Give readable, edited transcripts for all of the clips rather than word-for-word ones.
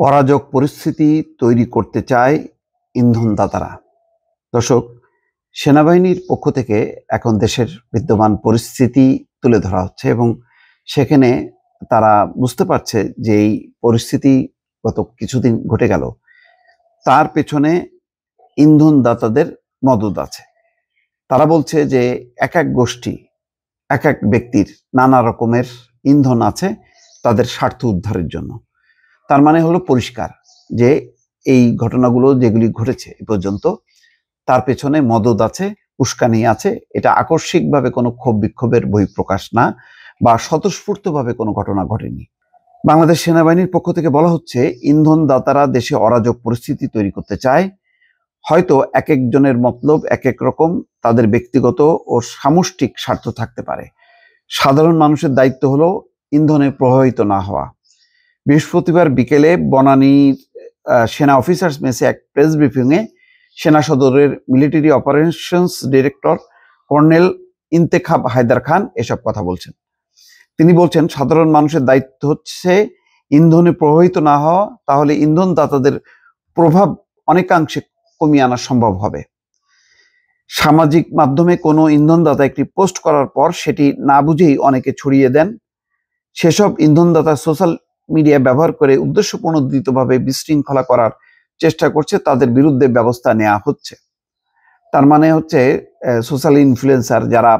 অরাজক পরিস্থিতি তৈরি করতে চায় ইন্ধনদাতারা। দর্শক, সেনাবাহিনীর পক্ষ থেকে এখন দেশের বিদ্যমান পরিস্থিতি তুলে ধরা হচ্ছে এবং সেখানে তারা বুঝতে পারছে যে এই পরিস্থিতি গত কিছুদিন ঘটে গেল, তার পেছনে ইন্ধনদাতাদের মদদ আছে। তারা বলছে যে এক এক গোষ্ঠী, এক এক ব্যক্তির নানা রকমের ইন্ধন আছে তাদের স্বার্থ উদ্ধারের জন্য। তার মানে হলো পরিষ্কার যে এই ঘটনাগুলো যেগুলি ঘটেছে এ পর্যন্ত, তার পেছনে মদদ আছে, উস্কানি আছে। এটা আকস্মিকভাবে কোনো ক্ষোভ বিক্ষোভের বহিঃপ্রকাশ না, বা স্বতঃস্ফূর্তভাবে কোনো ঘটনা ঘটেনি। বাংলাদেশ সেনাবাহিনীর পক্ষ থেকে বলা হচ্ছে, ইন্ধনদাতারা দেশে অরাজক পরিস্থিতি তৈরি করতে চায়। হয়তো এক একজনের মতলব এক এক রকম, তাদের ব্যক্তিগত ও সামষ্টিক স্বার্থ থাকতে পারে। সাধারণ মানুষের দায়িত্ব হলো ইন্ধনে প্রভাবিত না হওয়া। বৃহস্পতিবার বিকেলে বনানীর সেনা অফিসার্স মেসে এক প্রেস ব্রিফিংয়ে সেনা সদরের military operations director colonel Intekhab Haider Khan এসব কথা বলছেন। তিনি বলছেন, সাধারণ মানুষের দায়িত্ব হচ্ছে ইন্ধনে প্রভাবিত না হওয়া, তাহলে ইন্ধনদাতাদের প্রভাব অনেকাংশে কমিয়ে আনা সম্ভব হবে। সামাজিক মাধ্যমে কোনো ইন্ধনদাতা একটি পোস্ট করার পর সেটি না বুঝেই অনেকে ছড়িয়ে দেন। সেসব ইন্ধনদাতা সোশ্যাল মিডিয়া ব্যবহার করে উদ্দেশ্যপ্রণোদিতভাবে বিশৃঙ্খলা করার চেষ্টা করছে, তাদের বিরুদ্ধে ব্যবস্থা নেওয়া হচ্ছে। তার মানে হচ্ছে সোশ্যাল ইনফ্লুয়েন্সার যারা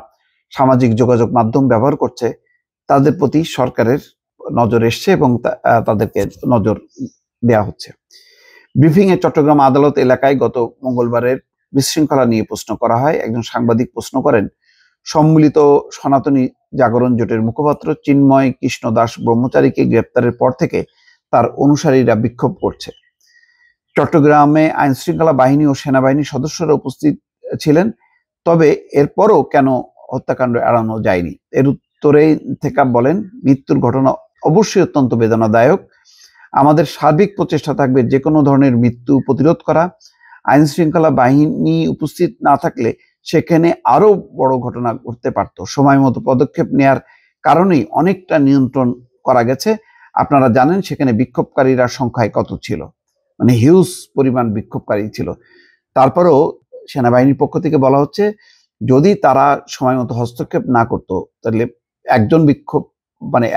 সামাজিক যোগাযোগ মাধ্যম ব্যবহার করছে, তাদের প্রতি সরকারের নজর এসছে এবং তাদেরকে নজর দেওয়া হচ্ছে। ব্রিফিংয়ে চট্টগ্রাম আদালত এলাকায় গত মঙ্গলবারের বিশৃঙ্খলা নিয়ে প্রশ্ন করা হয়। একজন সাংবাদিক প্রশ্ন করেন, সম্মিলিত সনাতনী জাগরণ জোটের মুখপাত্র চিন্ময় কৃষ্ণ দাস ব্রহ্মচারীকে গ্রেপ্তারের পর থেকে তার অনুসারীরা বিক্ষোভ করছে। চট্টগ্রামে আইন শৃঙ্খলা বাহিনী ও সেনাবাহিনীর সদস্যরা উপস্থিত ছিলেন, তবে এরপরও কেন হত্যাকাণ্ড এড়ানো যায়নি? এর উত্তরে থেকে বলেন, মৃত্যুর ঘটনা অবশ্যই অত্যন্ত বেদনাদায়ক। আমাদের সার্বিক প্রচেষ্টা থাকবে যে কোনো ধরনের মৃত্যু প্রতিরোধ করা। আইন শৃঙ্খলা বাহিনী উপস্থিত না থাকলে সেখানে আরো বড় ঘটনা ঘটতে পারত। সময় মতো পদক্ষেপ নেয়ার কারণেই অনেকটা নিয়ন্ত্রণ করা গেছে। আপনারা জানেন সেখানে বিক্ষোভকারীরা সংখ্যায় কত ছিল, মানে হিউজ পরিমাণ বিক্ষোভকারী ছিল। তারপরেও সেনাবাহিনীর পক্ষ থেকে বলা হচ্ছে, যদি তারা সময় মতো হস্তক্ষেপ না করতো তাহলে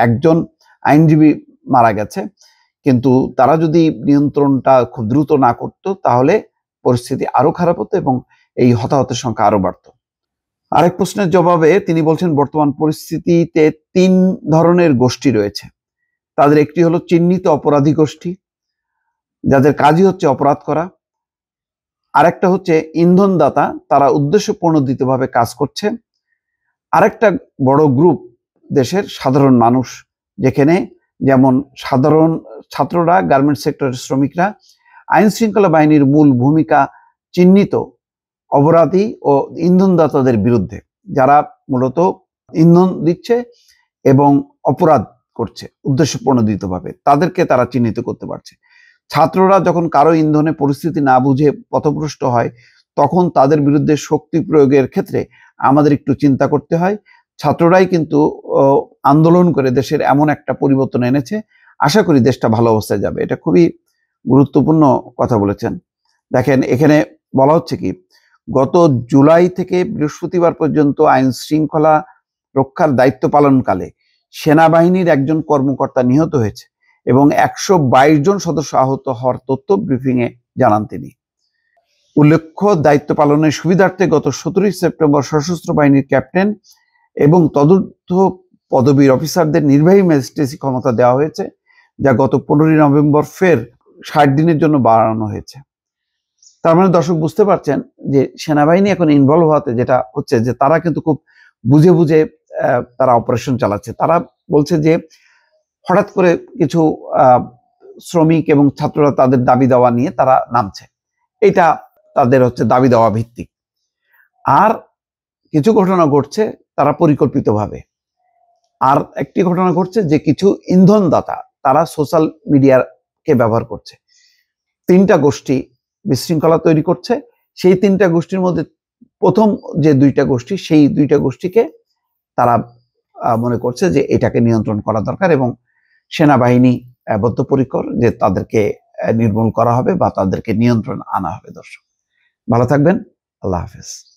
একজন আইনজীবী মারা গেছে, কিন্তু তারা যদি নিয়ন্ত্রণটা খুব দ্রুত না করতো তাহলে পরিস্থিতি আরো খারাপ হতো এবং এই হতাহতের সংখ্যা আরো বাড়তো। আরেক প্রশ্নের জবাবে তিনি বলছেন, বর্তমান পরিস্থিতিতে 3 ধরনের গোষ্ঠী রয়েছে। তাদের একটি হলো চিহ্নিত অপরাধী গোষ্ঠী, যাদের কাজই হচ্ছে অপরাধ করা। আরেকটা হচ্ছে ইন্ধনদাতা, তারা উদ্দেশ্যপ্রণোদিতভাবে কাজ করছে। আরেকটা বড় গ্রুপ দেশের সাধারণ মানুষ, যেখানে যেমন সাধারণ ছাত্ররা, গার্মেন্টস সেক্টরের শ্রমিকরা। আইন শৃঙ্খলা বাহিনীর মূল ভূমিকা চিহ্নিত অপরাধী ও ইন্ধনদাতাদের বিরুদ্ধে, যারা মূলত ইন্ধন দিচ্ছে এবং অপরাধ করছে উদ্দেশ্যপ্রণোদিতভাবে, তাদেরকে তারা চিহ্নিত করতে পারছে। ছাত্ররা যখন কারো ইন্ধনে পরিস্থিতি না বুঝে পথভ্রষ্ট হয়, তখন তাদের বিরুদ্ধে শক্তি প্রয়োগের ক্ষেত্রে আমাদের একটু চিন্তা করতে হয়। ছাত্ররাই কিন্তু আন্দোলন করে দেশের এমন একটা পরিবর্তন এনেছে, আশা করি দেশটা ভালো অবস্থায় যাবে। এটা খুবই গুরুত্বপূর্ণ কথা বলেছেন। দেখেন, এখানে বলা হচ্ছে কি, গত জুলাই থেকে বৃহস্পতিবার পর্যন্ত আইন শৃঙ্খলা রক্ষার দায়িত্ব পালনকালে সেনাবাহিনীর একজন কর্মকর্তা নিহত হয়েছে এবং 122 জন সদস্য আহত হওয়ার তথ্য ব্রিফিংয়ে জানান তিনি। উল্লেখ্য, দায়িত্ব পালনের সুবিধার্থে গত 17 সেপ্টেম্বর সশস্ত্র বাহিনীর ক্যাপ্টেন এবং তদূর্ধ্ব পদবীর অফিসারদের নির্বাহী ম্যাজিস্ট্রেসি ক্ষমতা দেওয়া হয়েছে, যা গত 15 নভেম্বর ফের 60 দিনের জন্য বাড়ানো হয়েছে। তার মানে দর্শক বুঝতে পারছেন যে সেনাবাহিনী এখন ইনভলভ হওয়াতে যেটা হচ্ছে, যে তারা কিন্তু খুব বুঝে বুঝে তারা অপারেশন চালাচ্ছে। তারা বলছে যে হঠাৎ করে কিছু শ্রমিক এবং ছাত্ররা তাদের দাবি দেওয়া নিয়ে তারা নামছে, এটা তাদের হচ্ছে দাবি দেওয়া ভিত্তিক। আর কিছু ঘটনা ঘটছে তারা পরিকল্পিতভাবে। আর একটি ঘটনা ঘটছে যে কিছু ইন্ধনদাতা তারা সোশ্যাল মিডিয়াকে ব্যবহার করছে। 3টা গোষ্ঠী বিশৃঙ্খলা তৈরি করছে। সেই 3টা গোষ্ঠীর মধ্যে প্রথম যে 2টা গোষ্ঠী, সেই 2টা গোষ্ঠীকে তারা মনে করছে যে এটাকে নিয়ন্ত্রণ করা দরকার এবং সেনাবাহিনী বদ্ধপরিকর যে তাদেরকে নির্মূল করা হবে বা তাদেরকে নিয়ন্ত্রণ আনা হবে। দর্শক ভালো থাকবেন, আল্লাহ হাফেজ।